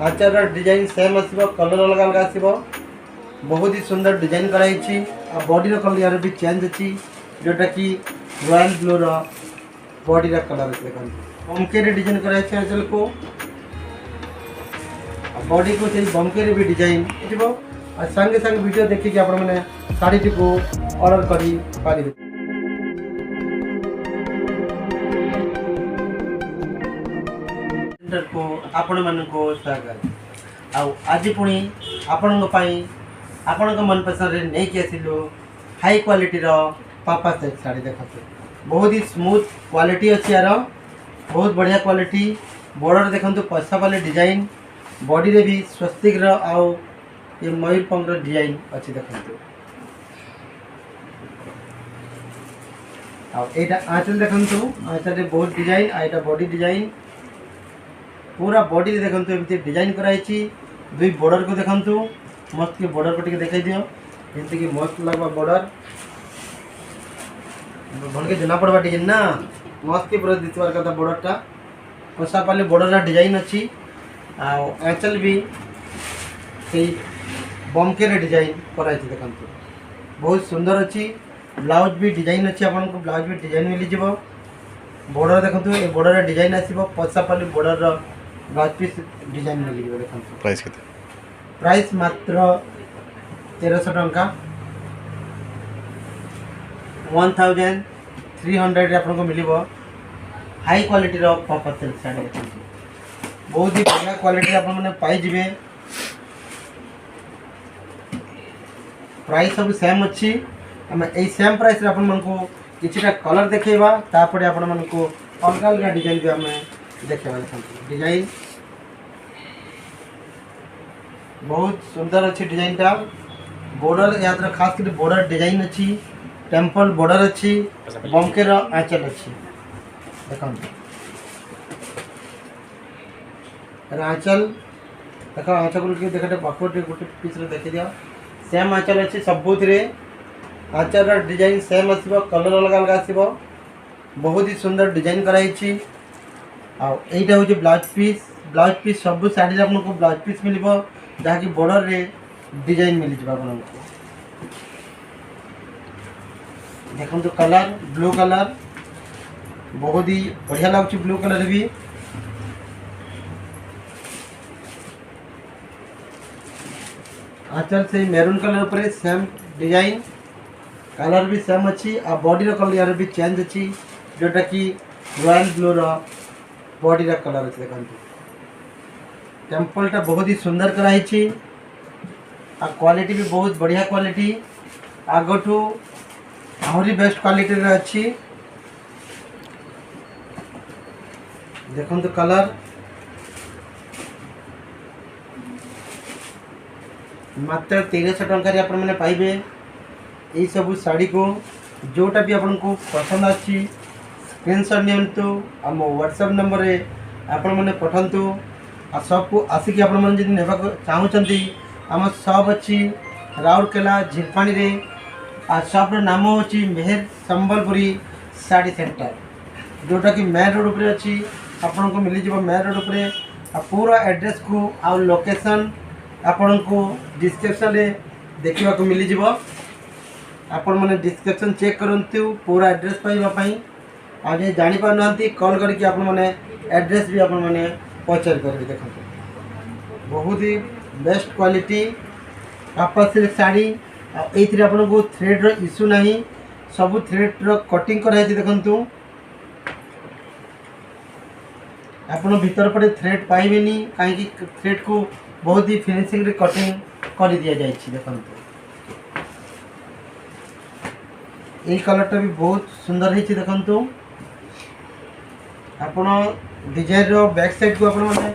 आचार design same आसो, colour अलग अलग आसो। बहुत ही सुंदर डिजाइन कराई। बॉडी कलर यार भी चेंज अच्छी, जोटा कि रॉयल ब्लू बॉडी कलर अच्छे। देखो बमके डिजाइन कराई आंचल को, बॉडी को सही बमके भी डिजाइन संगे संगे वीडियो देखिए आप शाढ़ी टी को ऑर्डर करें। को आपण मानक स्वागत। आज पुणी आपण मन पसंद नहीं कि आसिलु हाई क्वालिटी पापा सेट साड़ी। देखते बहुत ही स्मूथ क्वालिटी अच्छी यार, बहुत बढ़िया क्वालिटी। बॉर्डर देखते पैसा वाले डिजाइन, बॉडी रे भी स्वस्तिक आउ ये मयूरपंख डिजाइन अच्छी। देखते आटा आंचल देखु, आंचल बहुत डिजाइन, आईटा बॉडी डिजाइन पूरा बॉडी देखो एमती डिजाइन कराई। दुई बॉर्डर को देखु, मस्त की बॉर्डर को टी देखा दियो, जमी कि मस्त लगवा बॉर्डर भल के जना पड़वा टी ना, मस्त की पूरा दिखबार कथा। बॉर्डरटा कषा पाले बॉर्डर डिजाइन अच्छी। आंचल भी से बमके डिजाइन कराई। देखो बहुत सुंदर अच्छी। ब्लाउज भी डिजाइन अच्छी, आपको ब्लाउज भी डिजाइन मिल जाव। बॉर्डर देखो ये बॉर्डर डिजाइन आसो, पछा पाली बॉर्डर ब्लाउज पीस डिजाइन मिल जाए। देखो प्राइस केते? प्राइस मात्र 1300 टंका, 1300 आपको मिल हाई क्वालिटी पापा सिल्क साड़ी। बहुत ही बढ़िया क्वालिटी आप पाइबे। प्राइस सब सेम अच्छी। आम यही सेम प्राइस आपको किसी कलर देखा, तापर आपण मानक अलग अलग डिजाइन भी आम देखा। डिजाइन बहुत सुंदर अच्छी डिजाइन टा। बॉर्डर या खास कर बॉर्डर डिजाइन अच्छी, टेम्पल बॉर्डर अच्छी, बमकेर आंचल अच्छी। देखो आंचल देख, आंचल को देख पाखुटे गोटे पीस देखी दिया। सेम आंचल अच्छी सबुत। आंचल डिजाइन सेम आसो, कलर अलग अलग आसो। बहुत ही सुंदर डिजाइन कराई। आईटा हूँ ब्लाउज पीस। ब्लाउज पीस सब शाढ़ी आपको ब्लाउज पीस मिल जहाँकि बॉर्डर रे डिजाइन मिल जाए। देखो तो कलर ब्लू कलर बहुत ही बढ़िया लगुच। ब्लू कलर भी आंचल से मेरून कलर पर सेम डिजाइन, कलर भी सेम अच्छी। आ बॉडी कलर यार भी चेंज अच्छी, जोटा कि रॉयल ब्लू बॉडी कलर अच्छे। देखो टेम्पलटा बहुत ही सुंदर कराई। क्वालिटी भी बहुत बढ़िया क्वालिटी, आगठू आहरी बेस्ट क्वालिटी अच्छी। देखो तो कलर मात्र 1300 टंका आप पाइबे। यही सब शाड़ी को जोटा भी आपको पसंद आछि स्क्रीनशॉट नियंतु, आम व्हाट्सएप नंबर रे आपण मैंने पठातु। आ सबको आसिक आप चाहते आम शॉप अच्छी राउरकेला झिलपाणी रे। आ शॉप नाम हूँ मेहर संबलपुरी साड़ी सेंटर, जोटा कि मेन रोड पर अच्छी। आपन को मिल जाए मेन रोड पर। पूरा एड्रेस को आ लोकेशन आपन को डिस्क्रिप्शन रे देखा को मिल जाए। आपण मैंने डिस्क्रिप्शन चेक करंतु पूरा एड्रेस पाइबापी। आज जानी पार ना कॉल करके आप एड्रेस भी आपण मैंने पचार करेंगे। देखो बहुत ही बेस्ट क्वालिटी पापा सिल्क साड़ी। ये आपको थ्रेड इश्यू ना, सब थ्रेड कटिंग कराई। देखु आप भीतर पटे थ्रेड पाइबेनी, कहीं थ्रेड को बहुत ही फिनिशिंग रे कटिंग कर दि जाए। देखो ये कलरटा भी बहुत सुंदर है। देखु आपण डिजाइन रो बैक साइड को आपने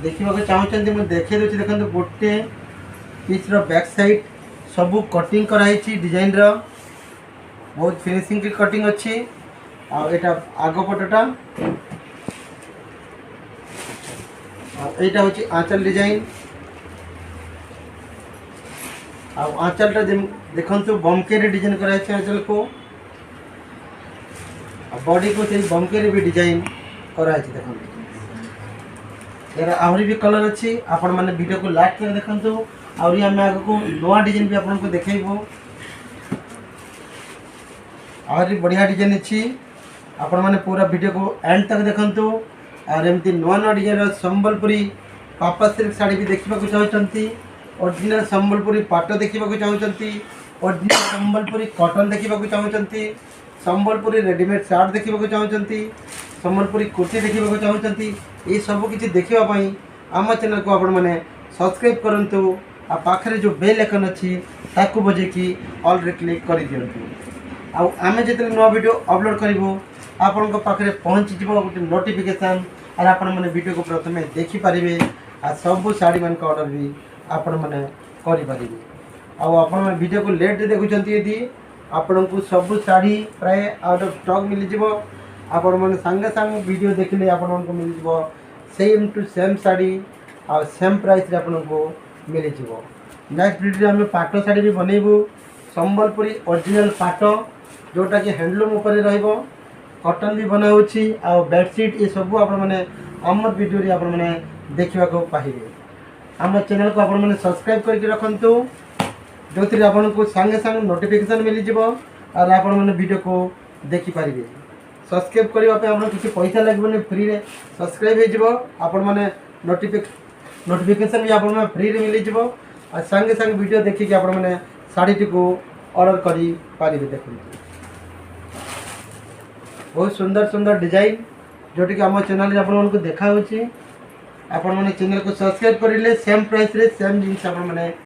देखा चाहते मुझे देखे दूसरी। देखो गोटे पीस रो बैक साइड सबू कटिंग कराई डिजाइन रो, बहुत फिनिशिंग की कटिंग अच्छी। आटा आग पटटा, यहाँ हूँ आंचल डिजाइन। आंचलटा देखो बमके डिजाइन कराई आंचल को, बॉडी को सही बमके भी डिजाइन कराई। देखो यार आहरी भी कलर अच्छी आपण मैंने वीडियो को लास्ट तक देखु आहरी आम आग को नुआ डिजाइन भी आपको देखो आहरी बढ़िया डिजाइन अच्छी आपण मैंने पूरा वीडियो को एंड तक देखु और एमती नुआ नुआ डिजाइन संबलपुरी पापा सिल्क साड़ी भी देखा चाहते ओरिजिनल संबलपुरी पाट देखा चाहते ओरिजिनल संबलपुरी कॉटन देखा चाहते संबलपुरी रेडीमेड सार्ट देखा चाहते संबलपुरी कुर्ती देखा चाहते ये सब किसी देखापी आम चैनल को आपण मैंने सब्सक्राइब करूँ आ पाखे जो बेल आइकन अच्छी ताकू बजेकी ऑल रे क्लिक कर दिंतु आम जो नुआ वीडियो अपलोड करूँ आपण पाखे पहुँची गोटे नोटिफिकेशन और आपण मैंने वीडियो को प्रथम देखिपारे आ सब शाड़ी मान ऑर्डर भी आपण मैंने करें आपण मैंने वीडियो को लेट देखुं यदि आपण को सब शाड़ी प्राय आउट ऑफ स्टॉक मिल जाव आपण मैंने सांगे सांगे वीडियो देखिले आपण को मिल जाव सेम टू सेम शाड़ी आ सेम प्राइस रे आपण को मिल जाव नेक्स्ट वीडियो में पाट शाड़ी भी बनइबू संबलपुरी ओरिजिनल पाट जोटा कि हैंडलूम ऊपर रहिबो कॉटन भी बना होछि आ बेडशीट ये सब आपण मैंने आम वीडियो रे आपण मैंने देखा पाइबे आम चैनल को आपण मैंने सब्सक्राइब करके रखंतु जो थी आपन को सांगे सांगे नोटिफिकेशन मिल जाव और आपण मैंने वीडियो को देखिपारे सब्सक्राइब करने आप किसी पैसा लगे फ्री रे सब्सक्राइब हो आपण मैंने नोटिफिकेशन भी आप फ्री रे मिल जाव और सांगे सांगे वीडियो देखिए आपण मैंने शाड़ी को ऑर्डर करि पारिबे देखु बहुत सुंदर सुंदर डिजाइन जोटी कि आम चैनल आपन को देखा होछि आपण मैंने चैनल को सब्सक्राइब करेंगे सेम प्राइस रे सेम जिनस आप मैंने